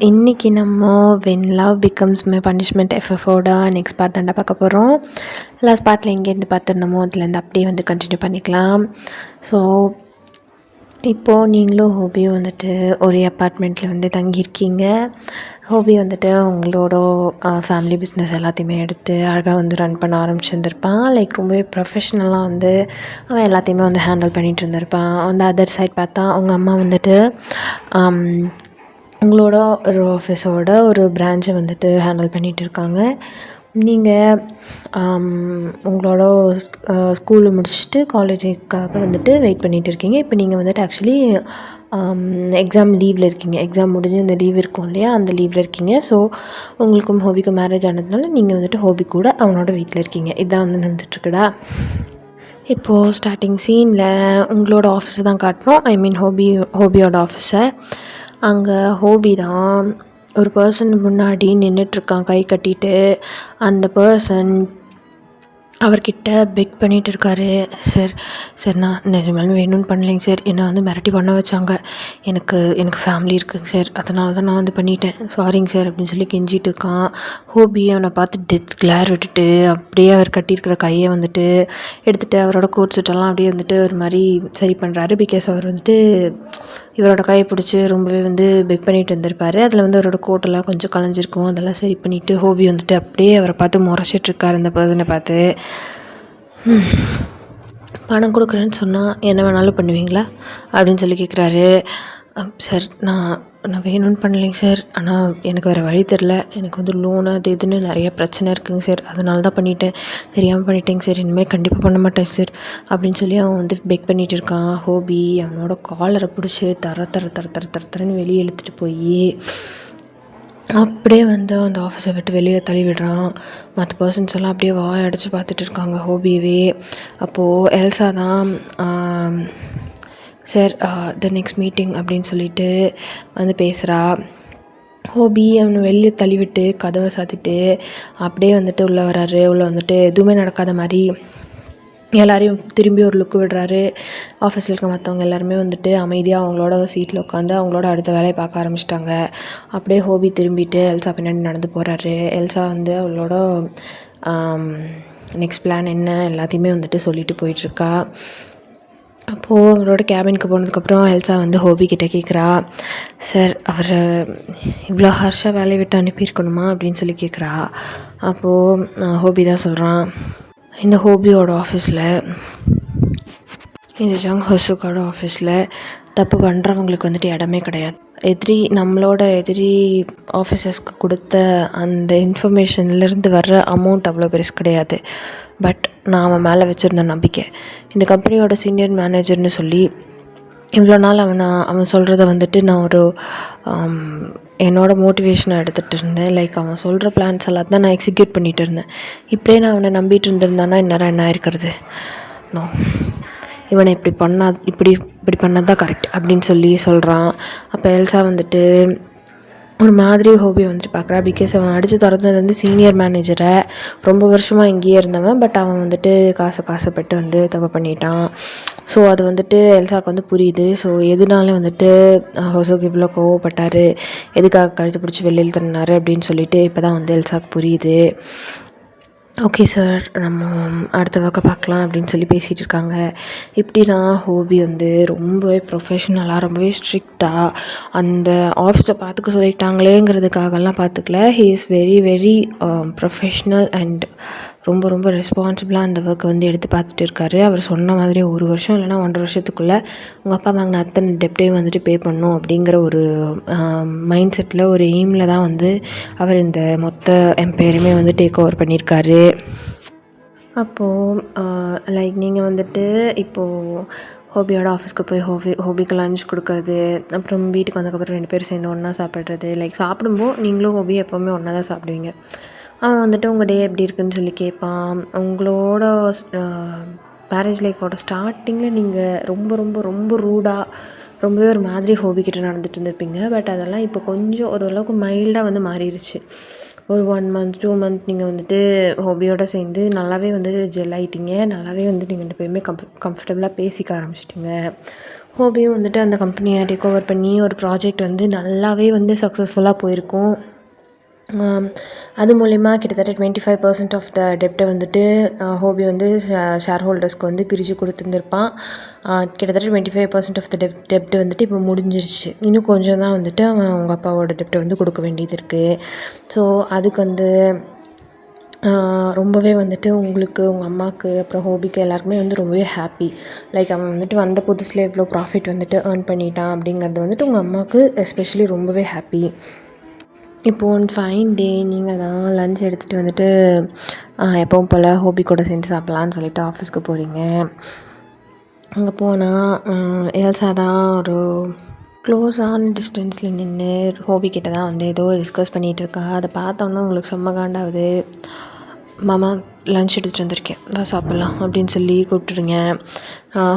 இன்னைக்கு நம்ம when love becomes my punishment எஃப்எஃபோட நெக்ஸ்ட் பார்ட் தாண்டா பார்க்க போகிறோம். லாஸ்ட் பார்ட்டில் எங்கேருந்து பார்த்துருந்தோமோ அதுலேருந்து அப்படியே வந்து கண்டினியூ பண்ணிக்கலாம். ஸோ இப்போது நீங்களும் ஹோபியும் வந்துட்டு ஒரே அப்பார்ட்மெண்ட்டில் வந்து தங்கியிருக்கீங்க. ஹோபி வந்துட்டு உங்களோட ஃபேமிலி பிஸ்னஸ் எல்லாத்தையுமே எடுத்து அழகாக வந்து ரன் பண்ண ஆரம்பிச்சிருந்துருப்பான். லைக் ரொம்பவே ப்ரொஃபஷ்னலாக வந்து அவன் எல்லாத்தையுமே வந்து ஹேண்டில் பண்ணிகிட்டு இருந்திருப்பான். அந்த அதர் சைட் பார்த்தா அவங்க அம்மா வந்துட்டு உங்களோட ஒரு ஆஃபீஸோட ஒரு பிரான்ச்சை வந்துட்டு ஹேண்டில் பண்ணிகிட்டு இருக்காங்க. நீங்கள் உங்களோட ஸ்கூலு முடிச்சுட்டு காலேஜுக்காக வந்துட்டு வெயிட் பண்ணிகிட்டு இருக்கீங்க. இப்போ நீங்கள் வந்துட்டு ஆக்சுவலி எக்ஸாம் லீவில் இருக்கீங்க. எக்ஸாம் முடிஞ்சு இந்த லீவ் இருக்கும் இல்லையா, அந்த லீவில் இருக்கீங்க. ஸோ உங்களுக்கும் ஹோபிக்கும் மேரேஜ் ஆனதுனால நீங்கள் வந்துட்டு ஹோபி கூட அவனோட வீட்டில் இருக்கீங்க. இதுதான் வந்து நடந்துட்டுருக்குடா. இப்போது ஸ்டார்டிங் சீனில் உங்களோட ஆஃபீஸை தான் காட்டணும். ஐ மீன் ஹோபியோட ஆஃபீஸை. அங்கே ஹோபி தான் ஒரு பர்சன் முன்னாடி நின்றுட்டுருக்கான் கை கட்டிட்டு. அந்த பர்சன் அவர்கிட்ட பெக் பண்ணிகிட்டு இருக்காரு. சார் நான் நிஜமாலும் வேணும்னு பண்ணலைங்க சார். என்னை வந்து மிரட்டி பண்ண வச்சாங்க. எனக்கு ஃபேமிலி இருக்குங்க சார், அதனால தான் நான் வந்து பண்ணிட்டேன், சாரிங்க சார் அப்படின்னு சொல்லி கெஞ்சிட்டு இருக்கான். ஹோபி அவனை பார்த்து டெத் கிளேர் விட்டுட்டு அப்படியே அவர் கட்டியிருக்கிற கையை வந்துட்டு எடுத்துகிட்டு அவரோட கோட் சூட்டெல்லாம் அப்படியே வந்துட்டு ஒரு மாதிரி சரி பண்ணுறாரு. பிகாஸ் அவர் வந்துட்டு இவரோட கையை பிடிச்சி ரொம்பவே வந்து பெக் பண்ணிகிட்டு இருந்திருப்பார். அதில் வந்து அவரோட கோட்டெல்லாம் கொஞ்சம் கலைஞ்சிருக்கும். அதெல்லாம் சரி பண்ணிவிட்டு ஹோபி வந்துட்டு அப்படியே அவரை பார்த்து முறைச்சிட்ருக்காரு. அந்த பர்சனை பார்த்து, பணம் கொடுக்குறேன்னு சொன்னால் என்ன வேணாலும் பண்ணுவீங்களா அப்படின்னு சொல்லி கேட்குறாரு. சார் நான் வேணும்னு பண்ணலைங்க சார், ஆனால் எனக்கு வேறு வழி தெரில. எனக்கு வந்து லோனு அது இதுன்னு நிறைய பிரச்சனை இருக்குங்க சார், அதனால தான் பண்ணிட்டேன், தெரியாமல் பண்ணிட்டேங்க சார், இனிமேல் கண்டிப்பாக பண்ண மாட்டேங்க சார் அப்படின்னு சொல்லி அவன் வந்து பெக் பண்ணிகிட்டு இருக்கான். ஹோபி அவனோட காலரை பிடிச்சி தரன்னு வெளியே இழுத்துட்டு போய் அப்படியே வந்து அந்த ஆஃபீஸை விட்டு வெளியில் தள்ளி விடுறான். மற்ற பர்சன்ஸ் எல்லாம் அப்படியே வாய் அடித்து பார்த்துட்டு இருக்காங்க ஹோபியவே. அப்போது எல்சா தான் சார் த நெக்ஸ்ட் மீட்டிங் அப்படின்னு சொல்லிட்டு வந்து பேசுகிறா. ஹோபி அவனை வெளியே தள்ளிவிட்டு கதவை சாத்திட்டு அப்படியே வந்துட்டு உள்ளே வராரு. உள்ளே வந்துட்டு எதுவுமே நடக்காத மாதிரி எல்லாரையும் திரும்பி ஒரு லுக்கு விடுறாரு. ஆஃபீஸில் இருக்க மற்றவங்க எல்லாருமே வந்துட்டு அமைதியாக அவங்களோட சீட்டில் உட்காந்து அவங்களோட அடுத்த வேலையை பார்க்க ஆரம்பிச்சிட்டாங்க. அப்படியே ஹோபி திரும்பிட்டு எல்சா பின்னாடி நடந்து போகிறாரு. எல்சா வந்து அவளோட நெக்ஸ்ட் பிளான் என்ன எல்லாத்தையுமே வந்துட்டு சொல்லிட்டு போயிட்டுருக்கா. அப்போது அவரோட கேபினுக்கு போனதுக்கப்புறம் எல்சா வந்து ஹோபி கிட்டே கேட்குறா, சார் அவர் இவ்வளோ ஹார்ஷாக வேலையை விட்டு அனுப்பியிருக்கணுமா அப்படின்னு சொல்லி கேட்குறா. அப்போது ஹோபி தான் சொல்கிறான், இந்த ஹோபியோட ஆஃபீஸில், இந்த ஜங் ஹொசுக்கோட ஆஃபீஸில் தப்பு பண்ணுறவங்களுக்கு வந்துட்டு இடமே கிடையாது. நம்மளோட எதிரி ஆஃபீஸர்ஸ்க்கு கொடுத்த அந்த இன்ஃபர்மேஷன்லேருந்து வர்ற அமௌண்ட் அவ்வளோ பெருசு கிடையாது. பட் நான் அவன் மேலே வச்சுருந்த நம்பிக்கை, இந்த கம்பெனியோட சீனியர் மேனேஜர்னு சொல்லி இவ்வளோ நாள் அவன் சொல்கிறத வந்துட்டு நான் ஒரு என்னோட மோட்டிவேஷனாக எடுத்துகிட்டு இருந்தேன். லைக் அவன் சொல்கிற பிளான்ஸ் எல்லாத்தையும் தான் நான் எக்ஸிக்யூட் பண்ணிகிட்டு இருந்தேன். இப்படியே நான் அவனை நம்பிட்டு இருந்திருந்தானா இந்நேரம் என்ன ஆயிருக்கிறது? நோ, இவனை இப்படி பண்ணது தான் கரெக்ட் அப்படின்னு சொல்லி சொல்கிறான். அப்போ எல்சா வந்துட்டு ஒரு மாதிரி ஹோபியை வந்துட்டு பார்க்குறா. பிகாஸ் அவன் அடித்து துரத்துனது வந்து சீனியர் மேனேஜரை, ரொம்ப வருஷமாக இங்கேயே இருந்தவன். பட் அவன் வந்துட்டு காசுப்பட்டு வந்து தப்பு பண்ணிட்டான். ஸோ அது வந்துட்டு எல்சாவுக்கு வந்து புரியுது. ஸோ எதனால வந்துட்டு ஹொசோக்கு இவ்வளோ கோவப்பட்டார், எதுக்காக கழுத்து பிடிச்சி வெளியில் தந்தார் அப்படின்னு சொல்லிட்டு இப்போ தான் வந்து எல்சாவுக்கு புரியுது. ஓகே சார், நம்ம அடுத்த ஒர்க்கை பார்க்கலாம் அப்படின்னு சொல்லி பேசிகிட்டு இருக்காங்க. இப்படி தான் ஹோபி வந்து ரொம்பவே ப்ரொஃபஷ்னலாக ரொம்பவே ஸ்ட்ரிக்டாக அந்த ஆஃபீஸை பார்த்துக்க சொல்லிட்டாங்களேங்கிறதுக்காகலாம் பார்த்துக்கல. He is very very professional and ரொம்ப ரொம்ப ரெஸ்பான்சிபிளாக அந்த ஒர்க்கை வந்து எடுத்து பார்த்துட்டு இருக்காரு. அவர் சொன்ன மாதிரி 1 வருஷம் இல்லைனா 1.5 வருஷத்துக்குள்ளே உங்கள் அப்பா வாங்கின அத்தனை டெப்டையும் வந்துட்டு பே பண்ணணும் அப்படிங்கிற ஒரு மைண்ட் செட்டில், ஒரு எய்மில் தான் வந்து அவர் இந்த மொத்த எம்பையருமே வந்து டேக் ஓவர் பண்ணியிருக்காரு. அப்போது லைக் நீங்கள் வந்துட்டு இப்போது ஹோபியோட ஆஃபீஸ்க்கு போய் ஹோபிக்கு லஞ்ச் கொடுக்கறது, அப்புறம் வீட்டுக்கு வந்ததுக்கப்புறம் 2 பேரும் சேர்ந்து ஒன்றா சாப்பிட்றது. லைக் சாப்பிடும்போது நீங்களும் ஹோபி எப்போவுமே ஒன்றா தான் சாப்பிடுவீங்க. அவன் வந்துட்டு உங்கள் டே எப்படி இருக்குன்னு சொல்லி கேட்பான். உங்களோட மேரேஜ் லைஃபோட ஸ்டார்டிங்கில் நீங்கள் ரொம்ப ரொம்ப ரொம்ப ரூடாக ரொம்பவே ஒரு மாதிரி ஹோபிக்கிட்ட நடந்துட்டு இருந்திருப்பீங்க. பட் அதெல்லாம் இப்போ கொஞ்சம் ஓரளவுக்கு மைல்டாக வந்து மாறிடுச்சு. ஒரு 1 மந்த் 2 மந்த் நீங்கள் வந்துட்டு ஹோபியோடு சேர்ந்து நல்லாவே வந்து ஜெல் ஆகிட்டீங்க. நல்லாவே வந்து நீங்கள் 2 பேருமே கம்ஃபர்டபுளாக பேசிக்க ஆரம்பிச்சிட்டிங்க. ஹோபியும் வந்துட்டு அந்த கம்பெனியை டேக் ஓவர் பண்ணி ஒரு ப்ராஜெக்ட் வந்து நல்லாவே வந்து சக்ஸஸ்ஃபுல்லாக போயிருக்கும். அது மூலிமா கிட்டத்தட்ட 25% ஆஃப் த டெப்ட்டை வந்துட்டு ஹோபி வந்து ஷேர் ஹோல்டர்ஸ்க்கு வந்து பிரித்து கொடுத்துருந்துருப்பான். கிட்டத்தட்ட 25% ஆஃப் த டெப்ட் வந்துட்டு இப்போ முடிஞ்சிருச்சு. இன்னும் கொஞ்சம் தான் வந்துட்டு அவன் உங்கள் அப்பாவோட டெப்ட்டை வந்து கொடுக்க வேண்டியது இருக்குது. ஸோ அதுக்கு வந்து ரொம்பவே வந்துட்டு உங்களுக்கு, உங்கள் அம்மாவுக்கு, அப்புறம் ஹோபிக்கு எல்லாருக்குமே வந்து ரொம்பவே ஹாப்பி. லைக் அவன் வந்துட்டு வந்த புதுசில் எவ்வளோ ப்ராஃபிட் வந்துட்டு ஏர்ன் பண்ணிட்டான் அப்படிங்கிறது வந்துட்டு உங்கள் அம்மாவுக்கு எஸ்பெஷலி ரொம்பவே ஹாப்பி. இப்போது ஒன் ஃபைன் டே நீங்கள் தான் லன்ச் எடுத்துகிட்டு வந்துட்டு எப்பவும் போல் ஹோபி கூட சேர்ந்து சாப்பிட்லான்னு சொல்லிட்டு ஆஃபீஸ்க்கு போகிறீங்க. அங்கே போனால் எல்சா தான் ஒரு க்ளோஸான டிஸ்டன்ஸில் நின்று ஹோபி கிட்ட தான் வந்து ஏதோ டிஸ்கஸ் பண்ணிகிட்டு இருக்கா. அதை பார்த்தோன்னா உங்களுக்கு செம்ம காண்டாகுது. மாமா லன்ச் எடுத்துகிட்டு வந்திருக்கேன், வா சாப்பிட்லாம் அப்படின்னு சொல்லி கூப்பிட்டுருங்க.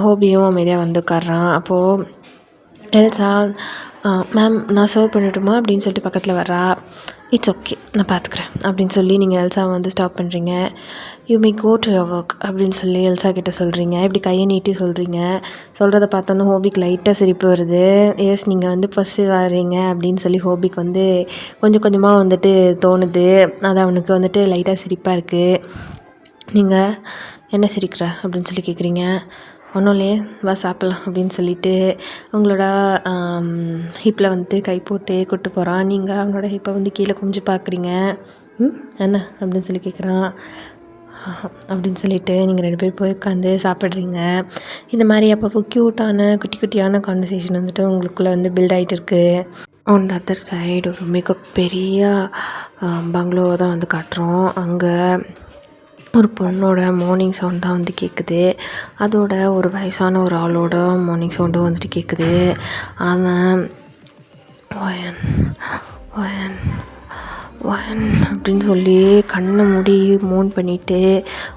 ஹோபியும் அமைதியாக வந்து உட்கார்றான். அப்போது எல்சா மேம் நான் சர்வ் பண்ணட்டுமா அப்படின்னு சொல்லிட்டு பக்கத்தில் வர்றா. இட்ஸ் ஓகே, நான் பார்த்துக்குறேன் அப்படின்னு சொல்லி நீங்கள் எல்சாவை வந்து ஸ்டாப் பண்ணுறீங்க. You may go to your work அப்படின்னு சொல்லி எல்சா கிட்டே சொல்கிறீங்க. இப்படி கையை நீட்டி சொல்கிறீங்க. சொல்கிறத பார்த்தோன்னா ஹோபிக்கு லைட்டாக சிரிப்பு வருது. எஸ், நீங்கள் வந்து ஃபஸ்ட்டு வரீங்க அப்படின்னு சொல்லி ஹோபிக்கு வந்து கொஞ்சம் கொஞ்சமாக வந்துட்டு தோணுது. அது அவனுக்கு வந்துட்டு லைட்டாக சிரிப்பாக இருக்குது. நீங்கள் என்ன சிரிக்கிற அப்படின்னு சொல்லி கேட்குறீங்க. ஒன்றும் இல்லையே, வா சாப்பிட்லாம் அப்படின்னு சொல்லிட்டு உங்களோட ஹிப்பில் வந்துட்டு கை போட்டு கூட்டு போகிறான். நீங்கள் அவனோட ஹிப்பை வந்து கீழே குமிஞ்சு பார்க்குறீங்க. என்ன அப்படின்னு சொல்லி கேட்குறான். அப்படின்னு சொல்லிட்டு நீங்கள் 2 பேர் போய் உட்காந்து சாப்பிட்றீங்க. இந்த மாதிரி அப்பப்போ க்யூட்டான குட்டி குட்டியான கான்வர்சேஷன் வந்துட்டு உங்களுக்குள்ளே வந்து பில்ட் ஆகிட்டு இருக்குது. ஆன் த அதர் சைடு ஒரு மிகப்பெரிய பங்களோவை தான் வந்து காட்டுறோம். அங்கே ஒரு பொண்ணோட மார்னிங் சவுண்ட் தான் வந்து கேட்குது. அதோட ஒரு வயசான ஒரு ஆளோட மார்னிங் சவுண்டும் வந்துட்டு கேட்குது. அவன் ஒயன் ஒயன் ஒயன் அப்படின்னு சொல்லி கண்ணை மூடி மூன் பண்ணிவிட்டு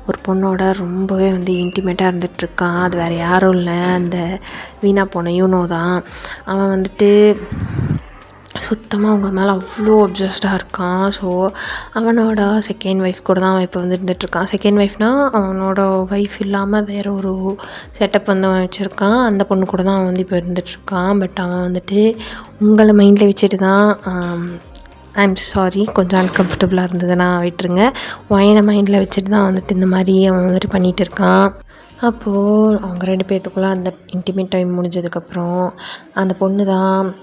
ஒரு பொண்ணோட ரொம்பவே வந்து இன்டிமேட்டாக இருந்துகிட்ருக்கான். அது வேறு யாரும் இல்லை, அந்த வீணா போன யூனோ தான். அவன் வந்துட்டு சுத்தமாக அவங்க மேலே அவ்வளோ அப்சஸ்டாக இருக்கான். ஸோ அவனோட செகண்ட் ஒய்ஃப் கூட தான் அவன் இப்போ வந்து இருந்துகிட்ருக்கான். செகண்ட் ஒய்ஃப்னால் அவனோட ஒய்ஃப் இல்லாமல் வேறு ஒரு செட்டப் வந்து அவன் வச்சுருக்கான். அந்த பொண்ணு கூட தான் அவன் வந்து இப்போ இருந்துகிட்ருக்கான். பட் அவன் வந்துட்டு உங்களை மைண்டில் வச்சுட்டு தான் ஐம் சாரி, கொஞ்சம் அன்கம்ஃபர்டபுளாக இருந்ததுன்னா விட்டுருங்க. ஒயனை மைண்டில் வச்சுட்டு தான் வந்துட்டு இந்த மாதிரி அவன் வந்துட்டு பண்ணிகிட்டு இருக்கான். அப்போது அவங்க 2 பேர்த்துக்குள்ளே அந்த இன்டிமேட் டைம் முடிஞ்சதுக்கப்புறம் அந்த பொண்ணு தான்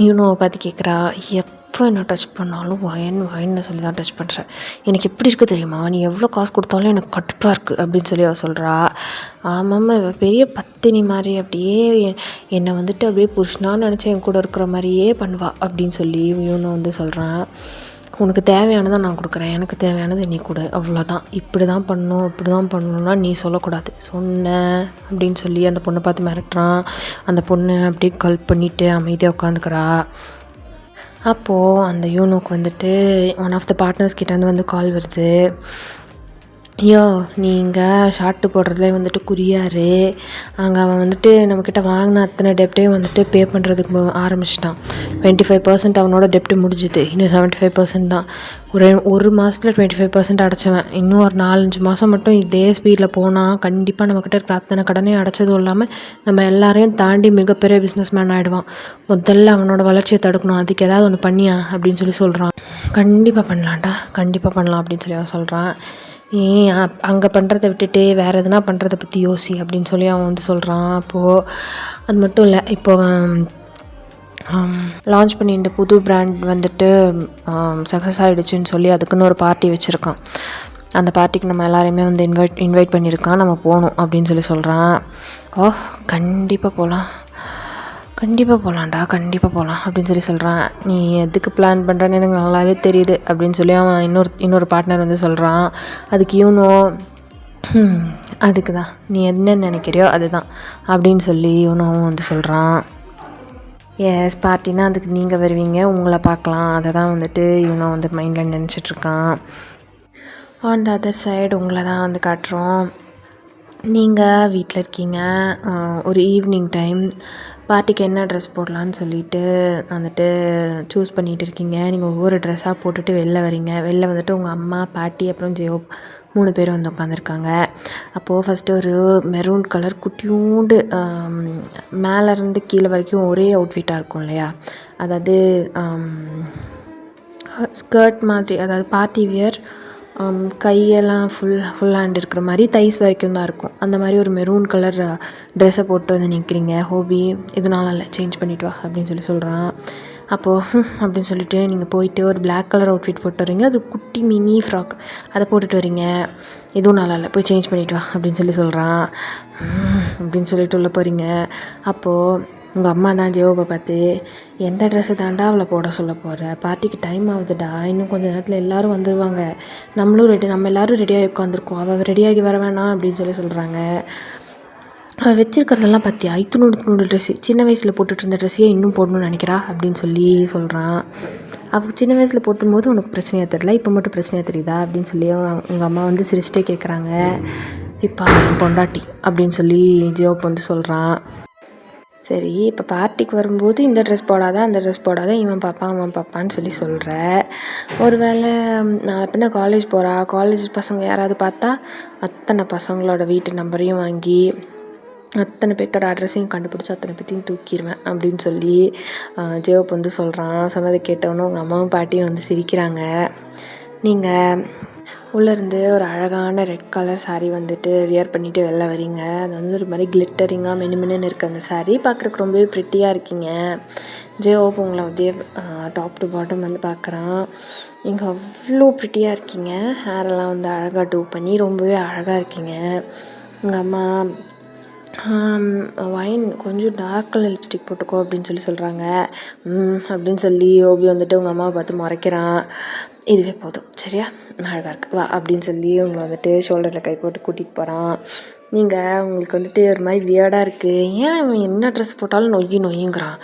யூனோவை பார்த்து கேட்குறா. எப்போ என்ன டச் பண்ணாலும் ஒயன்னு சொல்லி தான் டச் பண்ணுறேன். எனக்கு எப்படி இருக்குது தெரியுமா, நீ எவ்வளோ காசு கொடுத்தாலும் எனக்கு கடுப்பாக இருக்குது அப்படின்னு சொல்லி அவள் சொல்கிறா. ஆமாம்மா, இவள் பெரிய பத்தினி மாதிரி அப்படியே என்னை வந்துட்டு அப்படியே புருஷனான்னு நினச்சி என் கூட இருக்கிற மாதிரியே பண்ணுவா அப்படின்னு சொல்லி யூனோ வந்து சொல்கிறான். உனக்கு தேவையானதை நான் கொடுக்குறேன், எனக்கு தேவையானது நீ கொடு, அவ்வளோதான். இப்படி தான் பண்ணணும், இப்படி தான் பண்ணணும்னா நீ சொல்லக்கூடாது, சொன்ன அப்படின்னு சொல்லி அந்த பொண்ணை பார்த்து மிரட்டுறான். அந்த பொண்ணு அப்படியே கல்ப் பண்ணிவிட்டு அமைதியாக உட்காந்துக்கிறா. அப்போது அந்த யூனோக்கு வந்துட்டு ஒன் ஆஃப் த பார்ட்னர்ஸ் கிட்டேருந்து வந்து கால் வருது. ஐயோ, நீங்கள் ஷார்ட்டு போடுறதுலே வந்துட்டு குறியாரு. அங்கே அவன் வந்துட்டு நம்மக்கிட்ட வாங்கின அத்தனை டெப்டையும் வந்துட்டு பே பண்ணுறதுக்கு ஆரம்பிச்சிட்டான். 25% அவனோட டெப்ட்டு முடிஞ்சுது. இன்னும் 75% தான். ஒரு மாதத்தில் 25% அடைச்சவன். இன்னும் ஒரு 4-5 மாதம் மட்டும் இதே ஸ்பீடில் போனால் கண்டிப்பாக நம்மக்கிட்ட இருக்கிற அத்தனை கடனையும் அடைச்சதும் இல்லாமல் நம்ம எல்லாரையும் தாண்டி மிகப்பெரிய பிஸ்னஸ் மேன் ஆகிடுவான். முதல்ல அவனோட வளர்ச்சியை தடுக்கணும், அதுக்கு ஏதாவது ஒன்று பண்ணியா அப்படின்னு சொல்லி சொல்கிறான். கண்டிப்பாக பண்ணலான்டா, கண்டிப்பாக பண்ணலாம் அப்படின்னு சொல்லி அவன் சொல்கிறான். நீ அங்கே பண்ணுறத விட்டுட்டு வேறு எதுனா பண்ணுறத பற்றி யோசி அப்படின்னு சொல்லி அவன் வந்து சொல்கிறான். அப்போது அது மட்டும் இல்லை, இப்போ லான்ச் பண்ணி இந்த புது பிராண்ட் வந்துட்டு சக்ஸஸ் ஆகிடுச்சின்னு சொல்லி அதுக்குன்னு ஒரு பார்ட்டி வச்சுருக்கான். அந்த பார்ட்டிக்கு நம்ம எல்லாரையுமே வந்து இன்வைட் பண்ணியிருக்கான், நம்ம போகணும் அப்படின்னு சொல்லி சொல்கிறான். கண்டிப்பாக போகலான்டா, கண்டிப்பாக போகலாம் அப்படின்னு சொல்லி சொல்கிறான். நீ எதுக்கு பிளான் பண்ணுறேன்னு எனக்கு நல்லாவே தெரியுது அப்படின்னு சொல்லி அவன் இன்னொரு பார்ட்னர் வந்து சொல்கிறான். அதுக்கு யூனோ அதுக்கு தான், நீ என்ன நினைக்கிறியோ அதுதான் அப்படின்னு சொல்லி யூனோவும் வந்து சொல்கிறான். எஸ், பார்ட்டினா அதுக்கு நீங்கள் வருவீங்க, உங்களை பார்க்கலாம், அதை தான் வந்துட்டு யூனோ வந்து மைண்டில் நினச்சிட்ருக்கான். ஆன் த அதர் சைடு உங்களை தான் வந்து காட்டுறோம். நீங்கள் வீட்டில் இருக்கீங்க. ஒரு ஈவினிங் டைம் பார்ட்டிக்கு என்ன ட்ரெஸ் போடலான்னு சொல்லிட்டு வந்துட்டு சூஸ் பண்ணிகிட்டு இருக்கீங்க. நீங்கள் ஒவ்வொரு ட்ரெஸ்ஸாக போட்டுட்டு வெளில வரீங்க. வெளில வந்துட்டு உங்கள் அம்மா, பாட்டி, அப்புறம் ஜியோ 3 பேர் வந்து உட்காந்துருக்காங்க. அப்போது ஃபஸ்ட்டு ஒரு மெரூன் கலர் குட்டியூண்டு மேலேருந்து கீழே வரைக்கும் ஒரே அவுட்ஃபிட்டாக இருக்கும் இல்லையா, அதாவது ஸ்கர்ட் மாதிரி, அதாவது பார்ட்டி வியர், கையெல்லாம் ஃபுல் ஹேண்ட் இருக்கிற மாதிரி தைஸ் வரைக்கும் தான் இருக்கும். அந்த மாதிரி ஒரு மெரூன் கலர் ட்ரெஸ்ஸை போட்டு வந்து நிற்கிறீங்க. ஹோபி இதனால இல்லை, சேஞ்ச் பண்ணிவிட்டு வா அப்படின்னு சொல்கிறான். அப்போது அப்படின்னு சொல்லிட்டு நீங்கள் போயிட்டு ஒரு பிளாக் கலர் அவுட்ஃபிட் போட்டு வரீங்க. அது குட்டி மினி ஃப்ராக், அதை போட்டுட்டு வரீங்க. எதுவும் நல்லா இல்லை, போய் சேஞ்ச் பண்ணிவிட்டு வா அப்படின்னு சொல்கிறான். அப்படின்னு சொல்லிட்டு உள்ளே போகிறீங்க. அப்போது உங்கள் அம்மா தான் ஜெயோவை பார்த்து, எந்த ட்ரெஸ்ஸை தாண்டா அவளை போட சொல்ல போகிற, பார்ட்டிக்கு டைம் ஆகுதுடா, இன்னும் கொஞ்சம் நேரத்தில் எல்லோரும் வந்துடுவாங்க, நம்ம எல்லோரும் ரெடியாகி உட்காந்துருக்கோம், அவள் ரெடியாகி வர வேணாம் அப்படின்னு சொல்கிறாங்க. அவள் வச்சுருக்கிறதெல்லாம் பார்த்தியா, இத்துணூண்டு ட்ரெஸ்ஸு, சின்ன வயசில் போட்டுட்டு இருந்த ட்ரெஸ்ஸையே இன்னும் போடணும்னு நினைக்கிறா அப்படின்னு சொல்கிறான். அவள் சின்ன வயசில் போட்டும்போது உனக்கு பிரச்சனையாக தெரியல, இப்போ மட்டும் பிரச்சனையாக தெரியுதா அப்படின்னு சொல்லி உங்கள் அம்மா வந்து சிரிச்சிட்டே கேட்குறாங்க. இப்போ பொண்டாட்டி அப்படின்னு சொல்லி ஜியோப் வந்து சொல்கிறான். சரி, இப்போ பார்ட்டிக்கு வரும்போது இந்த ட்ரெஸ் போடாத, அந்த ட்ரெஸ் போடாத, இவன் பாப்பான்னு சொல்கிற. ஒரு வேளை நாளை பின்ன காலேஜ் போகிறா, காலேஜ் பசங்க யாராவது பார்த்தா அத்தனை பசங்களோட வீட்டு நம்பரையும் வாங்கி அத்தனை பேர்த்தோட அட்ரஸையும் கண்டுபிடிச்சி அத்தனை பேர்த்தையும் தூக்கிடுவேன் அப்படின்னு சொல்லி ஜெயோப் வந்து சொல்கிறான். சொன்னதை கேட்டவொன்னே உங்கள் அம்மாவும் பாட்டியும் வந்து சிரிக்கிறாங்க. நீங்கள் உள்ளேருந்து ஒரு அழகான ரெட் கலர் சாரீ வந்துட்டு வியர் பண்ணிவிட்டு வெளில வரீங்க. அது வந்து ஒரு மாதிரி கிளிட்டரிங்காக மினுமினுன்னு இருக்குது அந்த சாரீ. பார்க்குறக்கு ரொம்பவே ப்ரிட்டியாக இருக்கீங்க. ஜெயோப் உங்களை வந்து டாப் டு பாட்டம் வந்து பார்க்குறான். நீங்கள் அவ்வளோ ப்ரிட்டியாக இருக்கீங்க. ஹேரெல்லாம் வந்து அழகாக டூ பண்ணி ரொம்பவே அழகாக இருக்கீங்க. உங்கள் அம்மா வைன் கொஞ்சம் டார்க் கலர் லிப்ஸ்டிக் போட்டுக்கோ அப்படின்னு சொல்கிறாங்க. அப்படின்னு சொல்லி ஓபி வந்துட்டு உங்கள் அம்மாவை பார்த்து முறைக்கிறான். இதுவே போதும் சரியா, அழகாக இருக்கு வா அப்படின்னு சொல்லி உங்களை வந்துட்டு ஷோல்டரில் கை போட்டு கூட்டிகிட்டு போகிறான். நீங்கள் உங்களுக்கு வந்துட்டு ஒரு மாதிரி வியர்டாக இருக்குது, ஏன் இவன் என்ன ட்ரெஸ் போட்டாலும் நொய்யுங்கிறான்,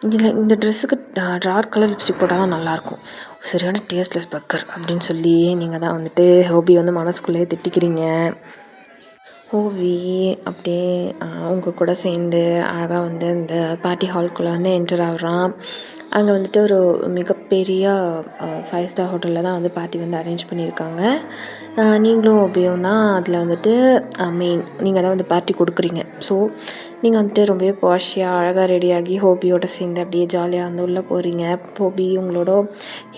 இதில் இந்த ட்ரெஸ்ஸுக்கு டார்க் கலர் லிப்ஸ்டிக் போட்டால் தான் நல்லாயிருக்கும், சரியான டேஸ்ட்லெஸ் பக்கர் அப்படின்னு சொல்லி நீங்கள் தான் வந்துட்டு ஹோபி வந்து மனசுக்குள்ளேயே திட்டிக்கிறீங்க. ஹோபி அப்படியே அவங்க கூட சேர்ந்து அழகாக வந்து இந்த பார்ட்டி ஹால்குள்ளே வந்து என்டர் ஆகுறான். அங்கே வந்துட்டு ஒரு மிகப்பெரிய 5 ஸ்டார் ஹோட்டலில் தான் வந்து பார்ட்டி வந்து அரேஞ்ச் பண்ணியிருக்காங்க. நீங்களும் ஹோபியும் தான் அதில் வந்துட்டு மெயின், நீங்கள் தான் வந்து பார்ட்டி கொடுக்குறீங்க. ஸோ நீங்கள் வந்துட்டு ரொம்பவே பாஷியாக அழகாக ரெடியாகி ஹோபியோட சேர்ந்து அப்படியே ஜாலியாக வந்து உள்ளே போகிறீங்க. ஹோபி உங்களோட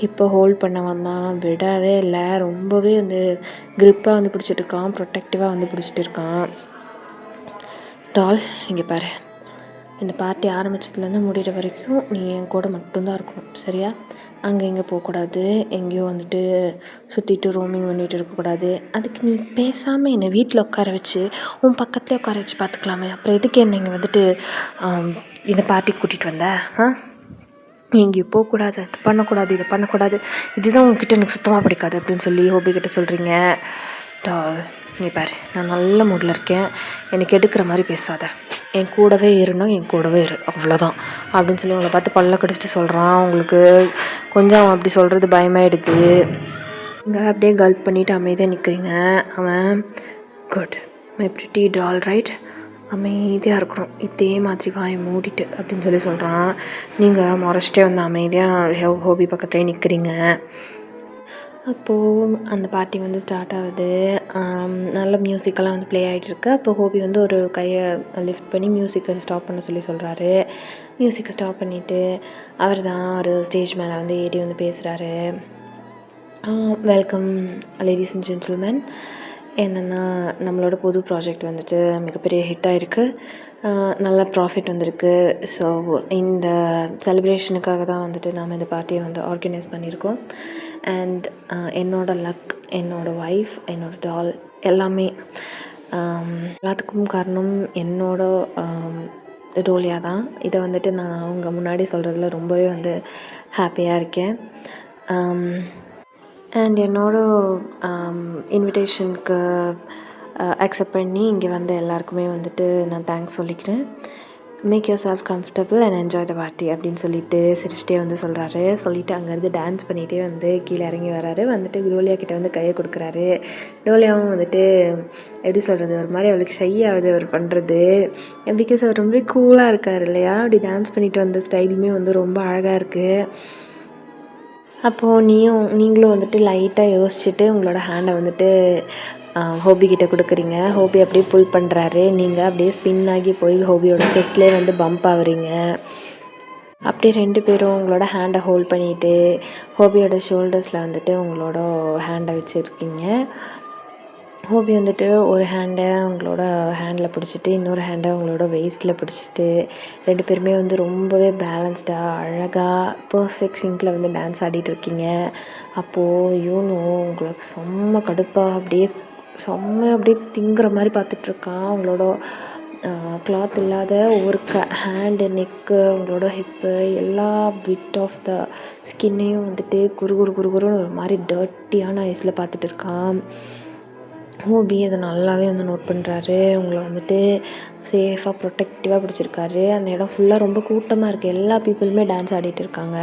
ஹிப்பை ஹோல்ட் பண்ண வந்தான், விடவே இல்லை, ரொம்பவே வந்து க்ரிப்பாக வந்து பிடிச்சிட்டு இருக்கான், ப்ரொட்டக்டிவாக வந்து பிடிச்சிட்டு இருக்கான். டால் இங்கே பாரு, இந்த பார்ட்டி ஆரம்பித்ததுலேருந்து முடிகிற வரைக்கும் நீ என் கூட மட்டும்தான் இருக்கணும் சரியா, அங்கே இங்கே போகக்கூடாது, எங்கேயோ வந்துட்டு சுற்றிட்டு ரோமிங் பண்ணிகிட்டு இருக்கக்கூடாது. அதுக்கு நீ பேசாமல் என்னை வீட்டில் உட்கார வச்சு உன் பக்கத்துலேயே உட்கார வச்சு பார்த்துக்கலாமே, அப்புறம் எதுக்கு என்னை இங்கே வந்துட்டு இந்த பார்ட்டிக்கு கூட்டிகிட்டு வந்த? எங்கேயும் போகக்கூடாது, அது பண்ணக்கூடாது, இதை பண்ணக்கூடாது, இதுதான் உங்ககிட்ட எனக்கு சுத்தமாக பிடிக்காது அப்படின்னு சொல்லி ஹோபிக்கிட்ட சொல்கிறீங்க. டால் நீ பாரு, நான் நல்ல மூடில் இருக்கேன், எனக்கு எடுக்கிற மாதிரி பேசாத, என் கூடவே இருன்னா என் கூடவே இரு, அவ்வளோதான் அப்படின்னு சொல்லி உங்களை பார்த்து பல்ல கடிச்சிட்டு சொல்கிறான். உங்களுக்கு கொஞ்சம் அப்படி சொல்கிறது பயமாயிடுது. இங்கே அப்படியே கல்ப் பண்ணிவிட்டு அமைதியாக நிற்கிறீங்க. அவன் good my pretty doll right, அமைதியாக இருக்கணும், இதே மாதிரி வாயை மூடிட்டு அப்படின்னு சொல்கிறான். நீங்கள் முறைச்சிட்டே வந்து அமைதியாக ஹோபி பக்கத்துலேயே நிற்கிறீங்க. அப்போது அந்த பார்ட்டி வந்து ஸ்டார்ட் ஆகுது. நல்ல மியூசிக்கெல்லாம் வந்து ப்ளே ஆகிட்டுருக்கு. அப்போ ஹோபி வந்து ஒரு கையை லிஃப்ட் பண்ணி மியூசிக்கை ஸ்டாப் பண்ண சொல்கிறாரு. மியூசிக்கை ஸ்டாப் பண்ணிவிட்டு அவர் தான் ஒரு ஸ்டேஜ் மேலே வந்து ஏறி வந்து பேசுகிறாரு. வெல்கம் லேடிஸ் அண்ட் ஜென்டில்மென், என்னென்னா நம்மளோட புது ப்ராஜெக்ட் வந்துட்டு மிகப்பெரிய ஹிட்டாக இருக்குது, நல்ல ப்ராஃபிட் வந்திருக்கு. ஸோ இந்த செலிப்ரேஷனுக்காக தான் வந்துட்டு நாம் இந்த பார்ட்டியை வந்து ஆர்கனைஸ் பண்ணியிருக்கோம். அண்ட் என்னோடய லக், என்னோடய ஒய்ஃப், என்னோடய டால் எல்லாமே எல்லாத்துக்கும் காரணம் என்னோட டோலியா தான். இதை வந்துட்டு நான் அவங்க முன்னாடி சொல்கிறதுல ரொம்பவே வந்து ஹாப்பியாக இருக்கேன். அண்ட் என்னோட இன்விடேஷனுக்கு அக்செப்ட் பண்ணி இங்கே வந்த எல்லாருக்குமே வந்துட்டு நான் தேங்க்ஸ் சொல்லிக்கிறேன். Make yourself comfortable and enjoy the party அப்படின்னு சொல்லிட்டு சிரிச்சிட்டே வந்து சொல்கிறாரு. சொல்லிவிட்டு அங்கேருந்து டான்ஸ் பண்ணிகிட்டே வந்து கீழே இறங்கி வராரு. வந்துட்டு டோலியா கிட்டே வந்து கையை கொடுக்குறாரு. டோலியாவும் வந்துட்டு எப்படி சொல்கிறது, ஒரு மாதிரி அவளுக்கு ஷை ஆகுது அவர் பண்ணுறது. பிகாஸ் அவர் ரொம்ப கூலாக இருக்கார் இல்லையா, அப்படி டான்ஸ் பண்ணிட்டு வந்த ஸ்டைலுமே வந்து ரொம்ப அழகாக இருக்குது. அப்போது நீங்களும் வந்துட்டு லைட்டாக யோசிச்சுட்டு உங்களோட ஹேண்டை வந்துட்டு ஹோபி கிட்ட கொடுக்குறீங்க. ஹோபி அப்படியே புல் பண்ணுறாரு. நீங்கள் அப்படியே ஸ்பின் ஆகி போய் ஹோபியோட செஸ்ட்லேயே வந்து பம்ப் ஆகுறீங்க. அப்படியே 2 பேரும் உங்களோட ஹேண்டை ஹோல்ட் பண்ணிவிட்டு ஹோபியோட ஷோல்டர்ஸில் வந்துட்டு உங்களோட ஹேண்டை வச்சுருக்கீங்க. ஹோபி வந்துட்டு ஒரு ஹேண்டை உங்களோட ஹேண்டில் பிடிச்சிட்டு இன்னொரு ஹேண்டை உங்களோட வெயிஸ்ட்டில் பிடிச்சிட்டு 2 பேருமே வந்து ரொம்பவே பேலன்ஸ்டாக அழகாக பர்ஃபெக்ட் சிங்கில் வந்து டான்ஸ் ஆடிட்டுருக்கீங்க. அப்போது உங்களுக்கு செம்ம கடுப்பாக அப்படியே திங்குற மாதிரி பார்த்துட்ருக்கான். உங்களோட கிளாத் இல்லாத ஒவ்வொரு ஹேண்டு, நெக்கு, உங்களோட ஹிப்பு எல்லா பிட் ஆஃப் த ஸ்கின்னையும் வந்துட்டு குறுன்னு ஒரு மாதிரி டர்ட்டியான ஐஸில் பார்த்துட்டு இருக்கான். ஹோபி அதை நல்லாவே வந்து நோட் பண்ணுறாரு. உங்களை வந்துட்டு சேஃபாக ப்ரொடெக்டிவாக பிடிச்சிருக்காரு. அந்த இடம் ஃபுல்லாக ரொம்ப கூட்டமாக இருக்குது. எல்லா பீப்புளுமே டான்ஸ் ஆடிட்டு இருக்காங்க.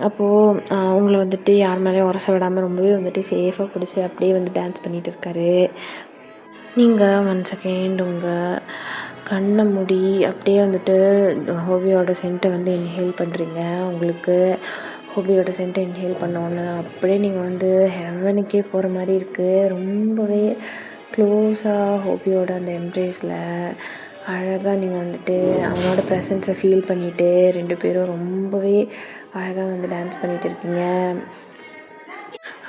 அப்போது உங்களை வந்துட்டு யார் மேலேயும் உரச விடாமல் ரொம்பவே வந்துட்டு சேஃபாக பிடிச்சி அப்படியே வந்து டான்ஸ் பண்ணிகிட்டு இருக்காரு. நீங்கள் 1 செகண்ட் உங்கள் கண்ணை மூடி அப்படியே வந்துட்டு ஹோபியோட சென்ட்டை வந்து இன்ஹேல் பண்ணுறீங்க. உங்களுக்கு ஹோபியோட சென்ட்டை இன்ஹேல் பண்ணோன்னே அப்படியே நீங்கள் வந்து ஹெவனுக்கே போகிற மாதிரி இருக்குது. ரொம்பவே க்ளோஸாக ஹோபியோட அந்த எம்ப்ரேஸில் அழகாக நீங்கள் வந்துட்டு அவனோட ப்ரெசன்ஸை ஃபீல் பண்ணிவிட்டு 2 பேரும் ரொம்பவே அழகாக வந்து டான்ஸ் பண்ணிகிட்டு இருக்கீங்க.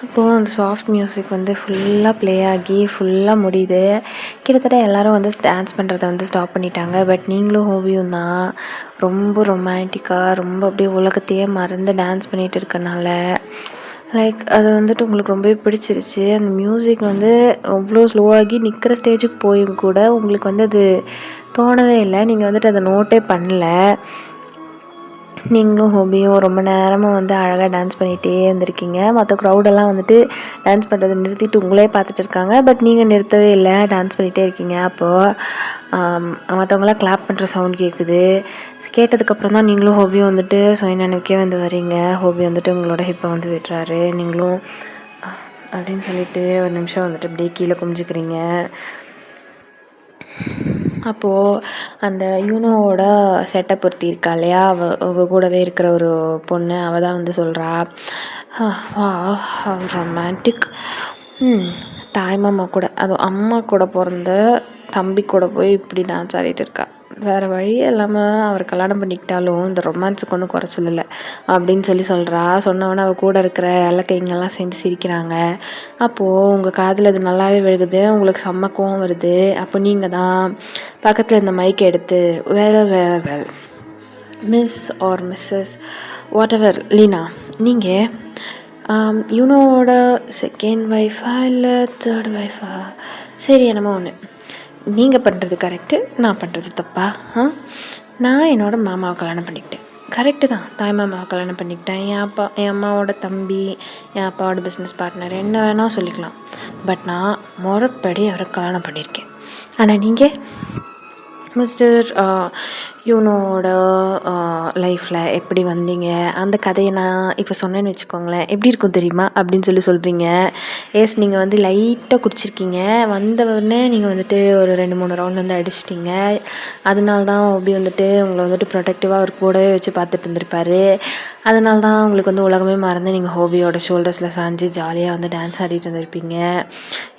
அப்போது அந்த சாஃப்ட் மியூசிக் வந்து ஃபுல்லாக ப்ளே ஆகி ஃபுல்லாக முடியுது. கிட்டத்தட்ட எல்லோரும் வந்து டான்ஸ் பண்ணுறத வந்து ஸ்டாப் பண்ணிட்டாங்க. பட் நீங்களும் ஹோபியும் தான் ரொம்ப ரொமான்டிக்காக ரொம்ப அப்படியே உலகத்தையே மறந்து டான்ஸ் பண்ணிகிட்டு இருக்கனால லைக் அது வந்துட்டு உங்களுக்கு ரொம்பவே பிடிச்சிருச்சு. அந்த மியூசிக் வந்து அவ்வளோ ஸ்லோவாகி நிற்கிற ஸ்டேஜுக்கு போயும் கூட உங்களுக்கு வந்து அது தோணவே இல்லை. நீங்கள் வந்துட்டு அதை நோட்டே பண்ணல. நீங்களும் ஹோபியும் ரொம்ப நேரமாக வந்து அழகாக டான்ஸ் பண்ணிகிட்டே இருந்திருக்கீங்க. மற்ற க்ரௌடெல்லாம் வந்துட்டு டான்ஸ் பண்ணுறதை நிறுத்திட்டு உங்களே பார்த்துட்டு இருக்காங்க. பட் நீங்கள் நிறுத்தவே இல்லை, டான்ஸ் பண்ணிகிட்டே இருக்கீங்க. அப்போது மற்றவங்களாம் கிளாப் பண்ணுற சவுண்ட் கேட்குது. கேட்டதுக்கப்புறம் தான் நீங்களும் ஹோபியும் வந்துட்டு சுயநினைவுக்கே வந்து வரீங்க. ஹோபி வந்துட்டு உங்களோட ஹிப்பை வந்து விட்டுறாரு. நீங்களும் அப்படின்னு சொல்லிட்டு ஒரு நிமிஷம் வந்துட்டு அப்படியே கீழே குமிஞ்சிக்கிறீங்க. அப்போது அந்த யூனோவோட செட்டப் ஒருத்தி இருக்கா இல்லையா, அவள் கூடவே இருக்கிற ஒரு பொண்ணு, அவள் தான் வந்து சொல்கிறா, வா ரொமான்டிக், தாய்மாமா கூட அதுவும் அம்மா கூட பிறந்த தம்பி கூட போய் இப்படி டான்ஸ் ஆடிட்டு இருக்கா. வேறு வழியே இல்லாமல் அவர் கல்யாணம் பண்ணிக்கிட்டாலும் இந்த ரொமான்ஸுக்கு ஒன்றும் குறைச்சல் இல்லை அப்படின்னு சொல்கிறா. சொன்னவொடனே அவள் கூட இருக்கிற இலக்கைங்கெல்லாம் சேர்ந்து சிரிக்கிறாங்க. அப்போது உங்கள் காதில் அது நல்லாவே விழுகுது. உங்களுக்கு செம்ம கோவம் வருது. அப்போ நீங்கள் தான் பக்கத்தில் இந்த மைக்கை எடுத்து well miss or missus whatever Leena, நீங்கள் யூனோவோட செகண்ட் ஒய்ஃபா இல்லை தேர்ட் ஒய்ஃபா, சரி என்னமோ ஒன்று, நீங்கள் பண்ணுறது கரெக்டு, நான் பண்ணுறது தப்பா? நான் என்னோடய மாமாவை கல்யாணம் பண்ணிக்கிட்டேன், கரெக்டு தான், தாய் மாமாவை கல்யாணம் பண்ணிக்கிட்டேன். என் அம்மாவோட தம்பி, என் அப்பாவோட பிஸ்னஸ் பார்ட்னர், என்ன வேணால் சொல்லிக்கலாம். பட் நான் முறைப்படி அவரை கல்யாணம் பண்ணியிருக்கேன். ஆனால் நீங்கள் மிஸ்டர் யூனோட லைஃப்பில் எப்படி வந்தீங்க, அந்த கதையை நான் இப்போ சொன்னேன்னு வச்சுக்கோங்களேன், எப்படி இருக்கும் தெரியுமா அப்படின்னு சொல்கிறீங்க. எஸ், நீங்கள் வந்து லைட்டாக குடிச்சிருக்கீங்க. வந்தவொடனே நீங்கள் வந்துட்டு ஒரு 2-3 ரவுண்ட் வந்து அடிச்சிட்டிங்க. அதனால தான் ஹோபி வந்துட்டு உங்களை வந்துட்டு ப்ரொடெக்டிவாக அவர் கூடவே வச்சு பார்த்துட்டு இருந்திருப்பாரு. அதனால தான் உங்களுக்கு வந்து உலகமே மறந்து நீங்கள் ஹோபியோட ஷோல்டர்ஸில் சாஞ்சு ஜாலியாக வந்து டான்ஸ் ஆடிட்டு இருந்திருப்பீங்க.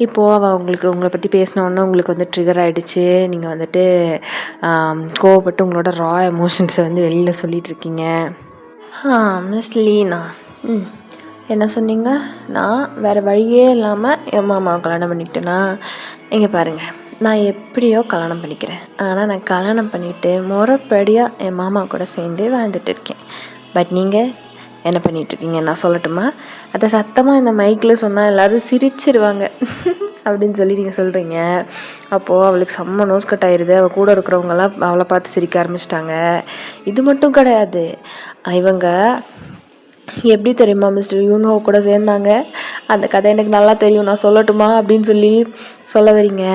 இப்போது அவள் உங்களை பற்றி பேசினோன்னே உங்களுக்கு வந்து ட்ரிகர் ஆகிடுச்சு. நீங்கள் வந்துட்டு கோவப்பட்டு உங்களோட ரா எமோஷன்ஸை வந்து வெளியில் சொல்லிகிட்ருக்கீங்க. மிஸ் லீனா, என்ன சொன்னீங்க? நான் வேறு வழியே இல்லாமல் என் மாமாவை கல்யாணம் பண்ணிக்கிட்டேன்னா, இங்கே பாருங்கள், நான் எப்படியோ கல்யாணம் பண்ணிக்கிறேன். ஆனால் நான் கல்யாணம் பண்ணிவிட்டு முறைப்படியாக என் மாமா கூட சேர்ந்து வாழ்ந்துட்டு இருக்கேன். பட் நீங்கள் என்ன பண்ணிகிட்ருக்கீங்க நான் சொல்லட்டுமா? அதை சத்தமாக இந்த மைக்கில் சொன்னால் எல்லோரும் சிரிச்சிருவாங்க அப்படின்னு சொல்லி நீங்கள் சொல்கிறீங்க. அப்போது அவளுக்கு செம்ம நோஸ் கட் ஆயிடுது. அவள் கூட இருக்கிறவங்களாம் அவளை பார்த்து சிரிக்க ஆரம்பிச்சிட்டாங்க. இது மட்டும் கிடையாது, இவங்க எப்படி தெரியுமா மிஸ்டர் யூனோ கூட சேர்ந்தாங்க, அந்த கதை எனக்கு நல்லா தெரியும், நான் சொல்லட்டுமா அப்படின்னு சொல்லி சொல்ல வரீங்க.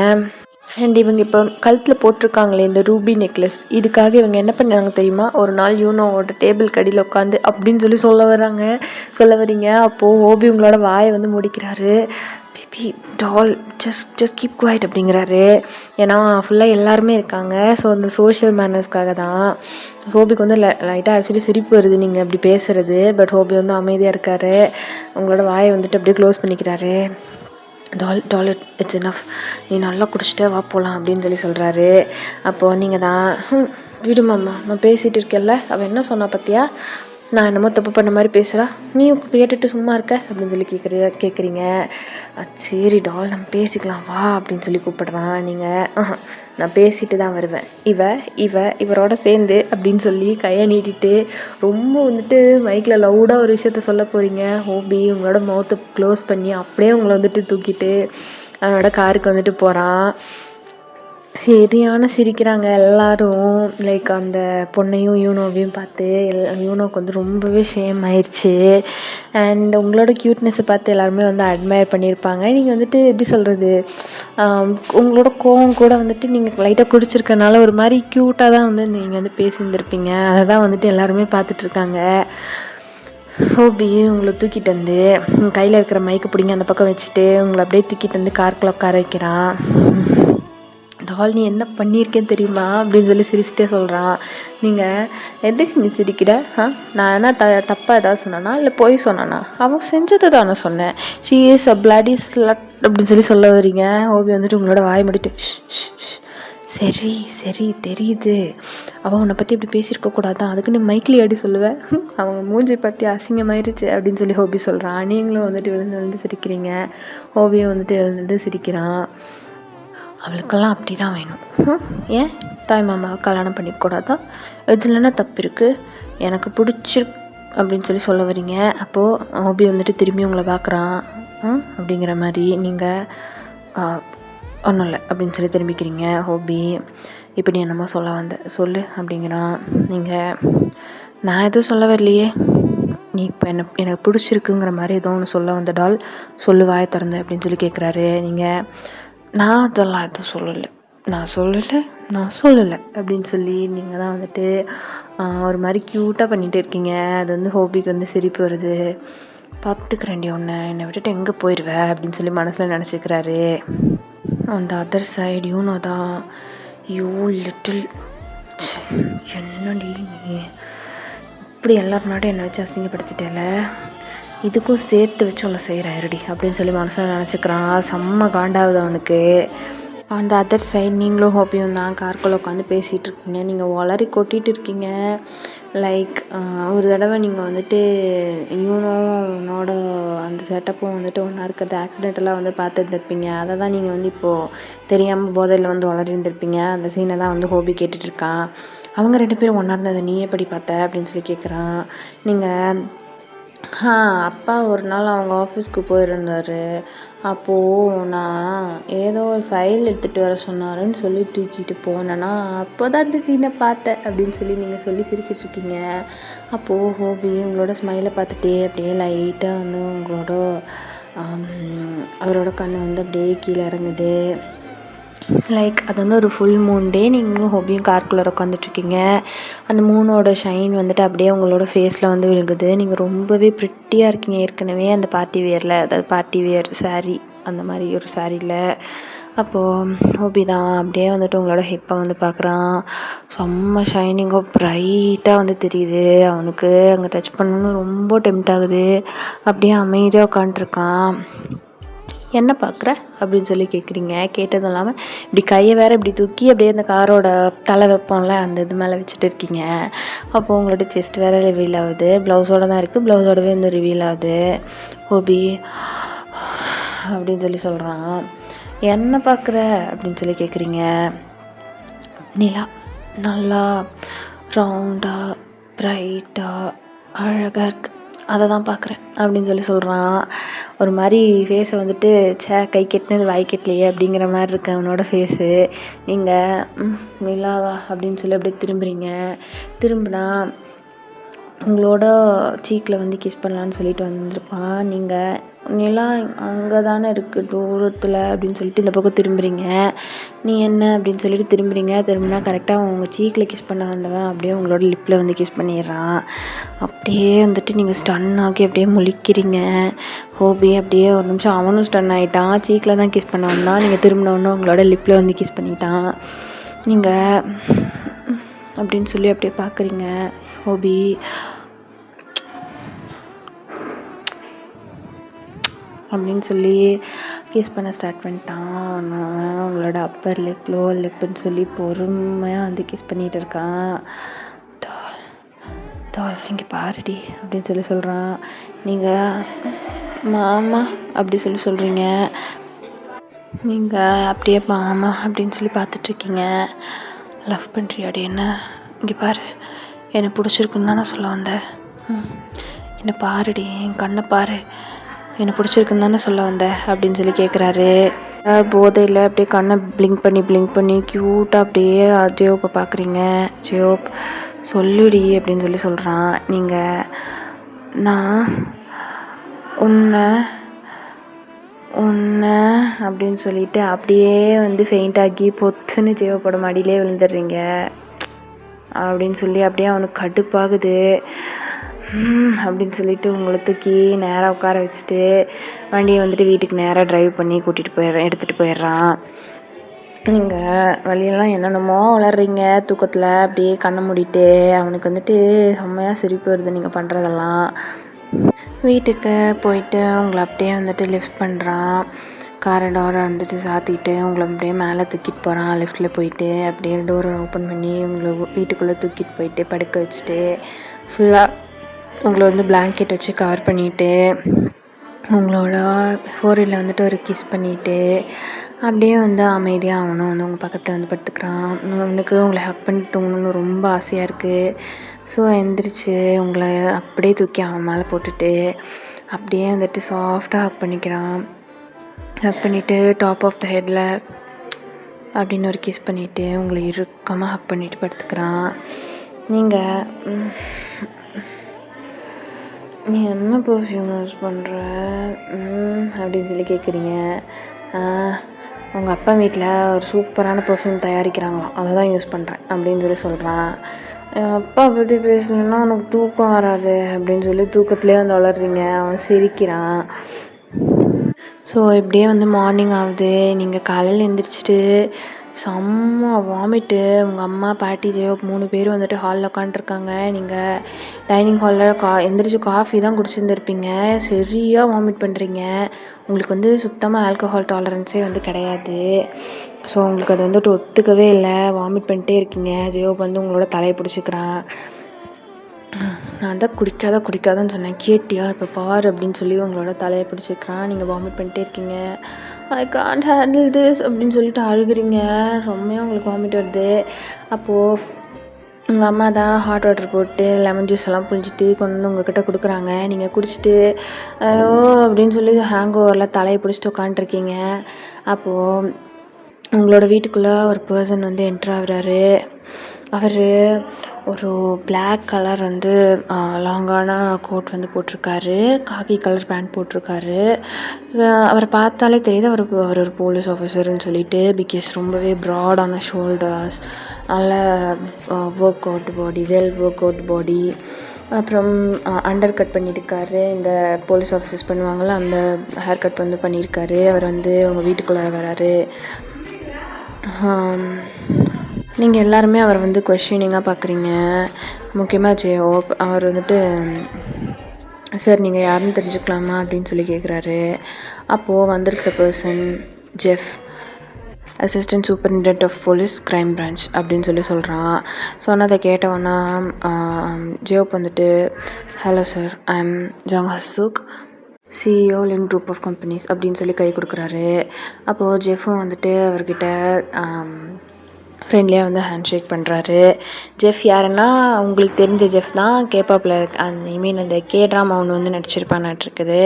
அண்ட் இவங்க இப்போ கழுத்தில் போட்டிருக்காங்களே இந்த ரூபி நெக்லஸ், இதுக்காக இவங்க என்ன பண்ணாங்க தெரியுமா? ஒரு நாள் யூனோவோட டேபிள் கடியில் உட்காந்து அப்படின்னு சொல்ல வரீங்க. அப்போது ஹோபி உங்களோட வாயை வந்து முடிக்கிறாரு. பிபி டால் ஜஸ்ட் கீப் குவைட் அப்படிங்கிறாரு. ஏன்னா ஃபுல்லாக எல்லாருமே இருக்காங்க. ஸோ அந்த சோஷியல் மேனர்ஸ்க்காக தான். ஹோபிக்கு வந்து லைட்டாக ஆக்சுவலி சிரிப்பு வருது நீங்கள் அப்படி பேசுகிறது. பட் ஹோபி வந்து அமைதியாக இருக்கார். உங்களோட வாயை வந்துட்டு அப்படியே க்ளோஸ் பண்ணிக்கிறாரு. டால் இட்ஸ் எனஃப், நீ நல்லா குடிச்சிட்டு வா போகலாம் அப்படின்னு சொல்கிறாரு. அப்போது நீங்கள் தான் விடுமாம்மா, நான் பேசிகிட்டு இருக்கேன்ல, அவள் என்ன சொன்னா பார்த்தியா, நான் என்னமோ தப்பு பண்ண மாதிரி பேசுகிறா, நீ கேட்டுட்டு சும்மா இருக்க அப்படின்னு கேட்குறீங்க. சரி டால் நம்ம பேசிக்கலாம் வா அப்படின்னு கூப்பிடுறான். நீங்கள் நான் பேசிட்டு தான் வருவேன், இவரோட சேர்ந்து அப்படின்னு கையை நீட்டிட்டு ரொம்ப வந்துட்டு மைக்கில் லவுடாக ஒரு விஷயத்த சொல்ல போகிறீங்க. ஹோபி உங்களோட மவுத்தை க்ளோஸ் பண்ணி அப்படியே உங்களை வந்துட்டு தூக்கிட்டு அவனோட காருக்கு வந்துட்டு போகிறான். சரியான சிரிக்கிறாங்க எல்லாரும். லைக் அந்த பொண்ணையும் யூனோவையும் பார்த்து யூனோவுக்கு வந்து ரொம்பவே ஷேம் ஆயிடுச்சு. அண்ட் உங்களோட க்யூட்னஸை பார்த்து எல்லாருமே வந்து அட்மையர் பண்ணியிருப்பாங்க. நீங்கள் வந்துட்டு எப்படி சொல்கிறது, உங்களோட கோவம் கூட வந்துட்டு நீங்கள் லைட்டாக குடிச்சிருக்கனால ஒரு மாதிரி க்யூட்டாக தான் வந்து நீங்கள் வந்து பேசியிருந்திருப்பீங்க. அதை தான் வந்துட்டு எல்லாருமே பார்த்துட்ருக்காங்க. ஹோபி உங்களை தூக்கிட்டு வந்து கையில் இருக்கிற மைக்கு பிடிங்க அந்த பக்கம் வச்சுட்டு உங்களை அப்படியே தூக்கிட்டு வந்து காருக்குள்ள உட்கார வைக்கிறான். டால் நீ என்ன பண்ணியிருக்கேன்னு தெரியுமா அப்படின்னு சிரிச்சிட்டே சொல்கிறான். நீங்கள் எதுக்கு நீ சிரிக்கிற? நான் என்ன தப்பாக ஏதாவது சொன்னானா இல்லை போய் சொன்னானா? அவன் செஞ்சது தான் நான் சொன்னேன். ஷீ இஸ் அ பிளடி ஸ்லட் அப்படின்னு சொல்ல வரீங்க. ஹோபி வந்துட்டு உங்களோட வாய் முடிட்டு சரி தெரியுது, அவன் உன்னை பற்றி இப்படி பேசியிருக்கக்கூடாதான், அதுக்கு நீ மைக்கில் அடி சொல்லுவேன், அவங்க மூஞ்சி பற்றி அசிங்கமாயிருச்சு அப்படின்னு ஹோபி சொல்கிறான். நீங்களும் வந்துட்டு விழுந்து சிரிக்கிறீங்க. ஹோபியும் வந்துட்டு எழுந்து சிரிக்கிறான். அவளுக்கெல்லாம் அப்படி தான் வேணும். ஏன் தாய் மாமாவை கல்யாணம் பண்ணிக்கூடாதா? இதுலன்னா தப்பு இருக்குது, எனக்கு பிடிச்சிருக்கு அப்படின்னு சொல்ல வரீங்க. அப்போது ஹோபி வந்துட்டு திரும்பி உங்களை பார்க்குறான் அப்படிங்கிற மாதிரி. நீங்கள் ஒன்றும் இல்லை அப்படின்னு திரும்பிக்கிறீங்க. ஹோபி இப்படி என்னமோ சொல்ல சொல்லு அப்படிங்கிறான். நீங்கள் நான் எதுவும் சொல்ல வரலையே, நீ இப்போ எனக்கு பிடிச்சிருக்குங்கிற மாதிரி ஏதோ ஒன்று சொல்ல வந்தடால், சொல்லு வாயை திறந்து அப்படின்னு கேட்குறாரு. நீங்கள் நான் அதெல்லாம் எதுவும் நான் சொல்லலை அப்படின்னு நீங்கள் தான் வந்துட்டு ஒரு மாதிரி க்யூட்டாக பண்ணிகிட்டு இருக்கீங்க. அது வந்து ஹோபிக்கு வந்து சிரிப்பு வருது. பார்த்துக்கிறேன்டி ஒன்று, என்னை விட்டுட்டு எங்கே போயிடுவேன் அப்படின்னு மனசில் நினச்சிக்கிறாரு. அந்த அதர் சைடு யூனோ தான், யூ லிட்டில் என்னடி நீ இப்படி எல்லாரும் முன்னாடி என்னை வச்சு அசிங்கப்படுத்திட்டேல, இதுக்கும் சேர்த்து வச்சு ஒன்று செய்கிறேன் இருடி அப்படின்னு மனசில் நினச்சிக்கிறான். செம்ம காண்டாகுது அவனுக்கு. அந்த அதர் சைட் நீங்களும் ஹோப்பியும் தான் கார்க்குள்ளே உட்காந்து பேசிகிட்டு இருக்கீங்க. நீங்கள் ஒளரி கொட்டிகிட்டு இருக்கீங்க. லைக் ஒரு தடவை நீங்கள் வந்துட்டு யூனோட அந்த செட்டப்பும் வந்துட்டு ஒன்றா இருக்கிறது ஆக்சிடென்டெல்லாம் வந்து பார்த்துருந்துருப்பீங்க. அதை தான் நீங்கள் வந்து இப்போது தெரியாமல் போதையில் வந்து வளரிருந்திருப்பீங்க. அந்த சீனை தான் வந்து ஹோபி கேட்டுட்ருக்கான். அவங்க 2 பேரும் ஒன்றா இருந்ததை நீ எப்படி பார்த்த அப்படின்னு கேட்குறான். நீங்கள் அப்பா ஒரு நாள் அவங்க ஆஃபீஸ்க்கு போயிருந்தார். அப்போது நான் ஏதோ ஒரு ஃபைல் எடுத்துகிட்டு வர சொன்னாருன்னு தூக்கிட்டு போனேன்னா அப்போ தான் அந்த சீனை பார்த்தேன் அப்படின்னு நீங்கள் சிரிச்சிட்ருக்கீங்க. அப்போது ஹோபி உங்களோட ஸ்மைலை பார்த்துட்டே அப்படியே லைட்டாக வந்து உங்களோட அவரோட கண் வந்து அப்படியே கீழே இறங்குது. லைக் அது வந்து ஒரு ஃபுல் மூன் டே. நீங்களும் ஹோபியும் கார்க்குள்ளே உட்காந்துட்ருக்கீங்க. அந்த மூனோட ஷைன் வந்துட்டு அப்படியே உங்களோட ஃபேஸில் வந்து விழுகுது. நீங்கள் ரொம்பவே ப்ரிட்டியாக இருக்கீங்க ஏற்கனவே அந்த பார்ட்டி வேரில், அதாவது பார்ட்டி வேர் சாரீ அந்த மாதிரி ஒரு சாரியில். அப்போது ஹோபி தான் அப்படியே வந்துட்டு உங்களோட ஹிப்பை வந்து பார்க்குறான். செம்ம ஷைனிங்காக ப்ரைட்டாக வந்து தெரியுது. அவனுக்கு அங்கே டச் பண்ணணுன்னு ரொம்ப டெம்ட் ஆகுது. அப்படியே அமைதியாக உட்காண்ட்ருக்கான். என்ன பார்க்குற அப்படின்னு கேட்குறீங்க. கேட்டதும் இல்லாமல் இப்படி கையை வேறு இப்படி தூக்கி அப்படியே அந்த காரோட தலை வைப்போம்ல அந்த இது மேலே வச்சுட்டு இருக்கீங்க. அப்போது உங்களோட செஸ்ட் வேறு ரிவீல் ஆகுது. ப்ளவுஸோடு தான் இருக்குது, ப்ளவுஸோடவே வந்து ரிவீல் ஆகுது. ஹோபி அப்படின்னு சொல்கிறான். என்ன பார்க்குற அப்படின்னு கேட்குறீங்க. நிலா நல்லா ரவுண்டாக ப்ரைட்டாக அழகாக இருக்குது, அதை தான் பார்க்குறேன் அப்படின்னு சொல்கிறான். ஒரு மாதிரி ஃபேஸை வந்துட்டு கை கெட்டினது வாய் கெட்டலையே அப்படிங்கிற மாதிரி இருக்கு அவனோட ஃபேஸு. நீங்கள் நிலாவா அப்படின்னு அப்படியே திரும்புகிறீங்க. திரும்பினா உங்களோட சீக்கில் வந்து கிஸ் பண்ணலான்னு சொல்லிட்டு வந்திருப்பான். நீங்கள் நீலாம் அங்கே தானே இருக்குது தூரத்தில் அப்படின்னு சொல்லிட்டு இந்த பக்கம் திரும்புகிறீங்க. நீ என்ன அப்படின்னு சொல்லிட்டு திரும்பினா கரெக்டாக உங்கள் சீக்கில் கிஸ் பண்ண வந்தவன் அப்படியே உங்களோட லிப்பில் வந்து கிஸ் பண்ணிடுறான். அப்படியே வந்துட்டு நீங்கள் ஸ்டன் ஆகி அப்படியே முழிக்கிறீங்க. ஹோபி அப்படியே ஒரு நிமிஷம் அவனும் ஸ்டன் ஆகிட்டான். சீக்கில் தான் கிஸ் பண்ண வந்தான். நீங்கள் திரும்பினோன்னு உங்களோட லிப்பில் வந்து கிஸ் பண்ணிட்டான். நீங்கள் அப்படின்னு சொல்லி அப்படியே பார்க்குறீங்க. ஹோபி அப்படின்னு சொல்லி கிஸ் பண்ண ஸ்டார்ட் பண்ணிட்டான். அவங்களோட அப்பர் லிப் லோவர் லிப்புன்னு சொல்லி பொறுமையாக வந்து கிஸ் பண்ணிகிட்டு இருக்கான். டால் நீங்கள் பாருடி அப்படின்னு சொல்லி சொல்கிறான். நீங்கள் மாமா அப்படி சொல்லி சொல்கிறீங்க. நீங்கள் அப்படியே மாமா அப்படின்னு சொல்லி பார்த்துட்ருக்கீங்க. லவ் பண்ணுறியாடி என்ன? இங்கே பாரு, என்னை பிடிச்சிருக்குன்னு தான் நான் சொல்ல வந்தேன். என்னை பாருடி, என் கண்ணை பாரு, என்னை பிடிச்சிருக்குன்னு தானே சொல்ல வந்தேன் அப்படின்னு சொல்லி கேட்குறாரு. போதையில் அப்படியே கண்ணை பிளிங்க் பண்ணி க்யூட்டாக அப்படியே ஜியோப்பை பார்க்குறீங்க. ஜியோப் சொல்லுடி அப்படின்னு சொல்லி சொல்கிறான். நீங்கள் நான் உன்னை அப்படின்னு சொல்லிட்டு அப்படியே வந்து ஃபெயிண்ட் ஆகி பொத்துன்னு ஜியோப்போட மடியிலே விழுந்துடுறீங்க அப்படின்னு சொல்லி அப்படியே அவனுக்கு கடுப்பாகுது. அப்படின்னு சொல்லிட்டு உங்களை தூக்கி நேராக உட்கார வச்சுட்டு வண்டியை வந்துட்டு வீட்டுக்கு நேராக ட்ரைவ் பண்ணி எடுத்துகிட்டு போயிடுறான். நீங்கள் வழியெல்லாம் என்னென்னமோ வளர்றீங்க தூக்கத்தில் அப்படியே கண்ணை மூடிட்டு. அவனுக்கு வந்துட்டு செம்மையாக சிரிப்பு வருது நீங்கள் பண்ணுறதெல்லாம். வீட்டுக்கு போயிட்டு உங்களை அப்படியே வந்துட்டு லிஃப்ட் பண்ணுறான். காரை டோரை வந்துட்டு சாத்திட்டு உங்களை அப்படியே மேலே தூக்கிட்டு போகிறான். லிஃப்ட்டில் போயிட்டு அப்படியே டோரை ஓப்பன் பண்ணி உங்களை வீட்டுக்குள்ளே தூக்கிட்டு போயிட்டு படுக்க வச்சுட்டு ஃபுல்லாக உங்களை வந்து பிளாங்கெட் வச்சு கவர் பண்ணிவிட்டு உங்களோட ஃபோரில் வந்துட்டு ஒரு கிஸ் பண்ணிவிட்டு அப்படியே வந்து அமைதியாக அவனும் வந்து உங்கள் பக்கத்தில் வந்து படுத்துக்கிறான். அவனுக்கு உங்களை ஹக் பண்ணி தூங்கணும்னு ரொம்ப ஆசையாக இருக்குது. ஸோ எந்திரிச்சு உங்களை அப்படியே தூக்கி அவன் மேலே போட்டுட்டு அப்படியே வந்துட்டு சாஃப்டாக ஹக் பண்ணிக்கிறான். ஹக் பண்ணிவிட்டு டாப் ஆஃப் த ஹெட்டில் அப்படின்னு ஒரு கிஸ் பண்ணிவிட்டு உங்களை இறுக்கமாக ஹக் பண்ணிவிட்டு படுத்துக்கிறான். நீங்கள் நீ என்ன பர்ஃப்யூம் யூஸ் பண்ணுற அப்படின்னு சொல்லி கேட்குறீங்க. உங்கள் அப்பா வீட்டில் ஒரு சூப்பரான பர்ஃப்யூம் தயாரிக்கிறாங்களாம், அதை தான் யூஸ் பண்ணுறேன் அப்படின்னு சொல்லி சொல்கிறான். என் அப்பா பற்றி பேசணுன்னா உனக்கு தூக்கம் வராது அப்படின்னு சொல்லி தூக்கத்துலேயே வந்து வளர்றீங்க. அவன் சிரிக்கிறான். ஸோ இப்படியே வந்து மார்னிங் ஆகுது. நீங்கள் காலையில் எழுந்திரிச்சிட்டு செம்ம வாமிட்டு. உங்கள் அம்மா பாட்டி ஜெயோ 3 பேர் வந்துட்டு ஹாலில் உட்காண்ட்ருக்காங்க. நீங்கள் டைனிங் ஹாலில் எந்திரிச்சு காஃபி தான் குடிச்சிருந்துருப்பீங்க. சரியாக வாமிட் பண்ணுறீங்க. உங்களுக்கு வந்து சுத்தமாக ஆல்கஹால் டாலரன்ஸே வந்து கிடையாது. ஸோ உங்களுக்கு அது வந்துட்டு ஒத்துக்கவே இல்லை. வாமிட் பண்ணிட்டே இருக்கீங்க. ஜெயோ வந்து உங்களோட தலையை பிடிச்சிக்கிறான். நான் தான் குடிக்காதான்னு சொன்னேன், கேட்டியா? இப்போ பாரு அப்படின்னு சொல்லி உங்களோட தலையை பிடிச்சிக்கிறான். நீங்கள் வாமிட் பண்ணிட்டே இருக்கீங்க. ஐ கான்ட் ஹேண்டில் திஸ் அப்படின்னு சொல்லிட்டு அழுகுறீங்க. ரொம்பவே உங்களுக்கு வாமிட் வருது. அப்போது உங்கள் அம்மா தான் ஹாட் வாட்டர் போட்டு லெமன் ஜூஸ் எல்லாம் புழிஞ்சிட்டு கொண்டு வந்து உங்கள்கிட்ட கொடுக்குறாங்க. நீங்கள் குடிச்சிட்டு ஐயோ அப்படின்னு சொல்லி ஹேங் ஓவரில் தலையை பிடிச்சிட்டு உட்காண்ட்ருக்கீங்க. அப்போது உங்களோட வீட்டுக்குள்ளே ஒரு பர்சன் வந்து என்ட்ரு ஆகுறாரு. அவர் ஒரு பிளாக் கலர் வந்து லாங்கான கோட் வந்து போட்டிருக்காரு. காக்கி கலர் பேண்ட் போட்டிருக்காரு. அவரை பார்த்தாலே தெரியுது அவர் ஒரு போலீஸ் ஆஃபீஸர்னு சொல்லிட்டு. பிகாஸ் ரொம்பவே ப்ராடான ஷோல்டர்ஸ், நல்ல ஒர்க் அவுட் பாடி. அப்புறம் அண்டர் கட் பண்ணியிருக்காரு. இந்த போலீஸ் ஆஃபீஸர்ஸ் பண்ணுவாங்கள்ல, அந்த ஹேர் கட் வந்து பண்ணியிருக்காரு. அவர் வந்து உங்கள் வீட்டுக்குள்ளே வராரு. நீங்கள் எல்லாருமே அவரை வந்து கொஷினிங்காக பார்க்குறீங்க. முக்கியமாக ஜெயோ அவர் வந்துட்டு, சார் நீங்கள் யாருன்னு தெரிஞ்சுக்கலாமா அப்படின்னு சொல்லி கேட்குறாரு. அப்போது வந்திருக்கிற person Jeff, assistant superintendent of police crime branch அப்படின்னு சொல்லி சொல்கிறான். சொன்னதை கேட்டவொன்னா ஜெயோப் வந்துட்டு, hello sir, I am Jang Hasuk, CEO Link group of companies அப்படின்னு சொல்லி கை கொடுக்குறாரு. அப்போது ஜெஃப்பும் வந்துட்டு அவர்கிட்ட ஃப்ரெண்ட்லியாக வந்து ஹேண்ட் ஷேக் பண்ணுறாரு. ஜெஃப் யாருன்னா உங்களுக்கு தெரிஞ்ச ஜெஃப் தான். கேப்பாப்பில் அந்த ட்ராமா ஒன்று வந்து நடிச்சிருப்பான்னுட்டுருக்குது.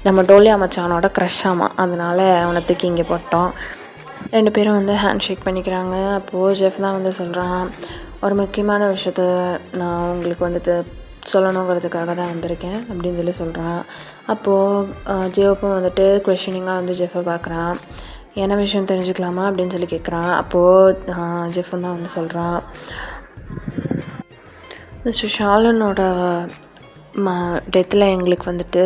நம்ம டோலியா மச்சானோட க்ரஷ் ஆமாம், அதனால் அவனை தூக்கி இங்கே போட்டோம். 2 பேரும் வந்து ஹேண்ட் ஷேக் பண்ணிக்கிறாங்க. அப்போது ஜெஃப் தான் வந்து சொல்கிறான், ஒரு முக்கியமான விஷயத்த நான் உங்களுக்கு வந்துட்டு சொல்லணுங்கிறதுக்காக தான் வந்திருக்கேன் அப்படின்னு சொல்கிறான். அப்போது ஜியோப்பும் வந்துட்டு கொஷனிங்காக வந்து ஜெஃப்பை பார்க்குறான். என்ன விஷயம் தெரிஞ்சுக்கலாமா அப்படின்னு கேட்குறான். அப்போது ஜெஃப்பும் தான் வந்து சொல்கிறான், மிஸ்டர் ஷாலனோட டெத்தில் எங்களுக்கு வந்துட்டு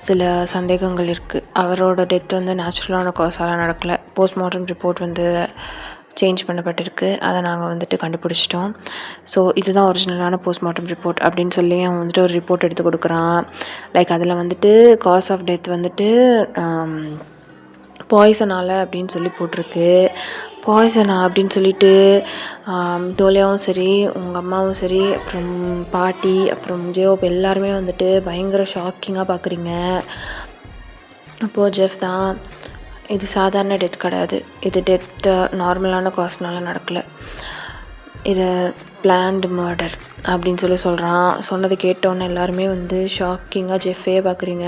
சில சந்தேகங்கள் இருக்குது. அவரோட டெத் வந்து நேச்சுரலான காஸால் நடக்கலை. போஸ்ட்மார்ட்டம் ரிப்போர்ட் வந்து சேஞ்ச் பண்ணப்பட்டிருக்கு. அதை நாங்கள் வந்துட்டு கண்டுபிடிச்சிட்டோம். ஸோ இதுதான் ஒரிஜினலான போஸ்ட்மார்ட்டம் ரிப்போர்ட் அப்படின்னு அவன் வந்துட்டு ஒரு ரிப்போர்ட் எடுத்து கொடுக்குறான். லைக் அதில் வந்துட்டு காஸ் ஆஃப் டெத் வந்துட்டு பாய்சனால் அப்படின்னு போட்டிருக்கு. பாய்சனா அப்படின்னு சொல்லிட்டு டோலியாவும் சரி, உங்கள் அம்மாவும் சரி, அப்புறம் பாட்டி, அப்புறம் ஜியோப் எல்லாருமே வந்துட்டு பயங்கர ஷாக்கிங்காக பார்க்குறீங்க. அப்போது ஜெஃப் தான், இது சாதாரண டெத் கிடையாது, இது டெத்து நார்மலான காஸ்னால் நடக்கலை, இது பிளான்டு மர்டர் அப்படின்னு சொல்கிறான். சொன்னது கேட்டோன்னே எல்லாருமே வந்து ஷாக்கிங்காக ஜெஃப்பே பார்க்குறீங்க.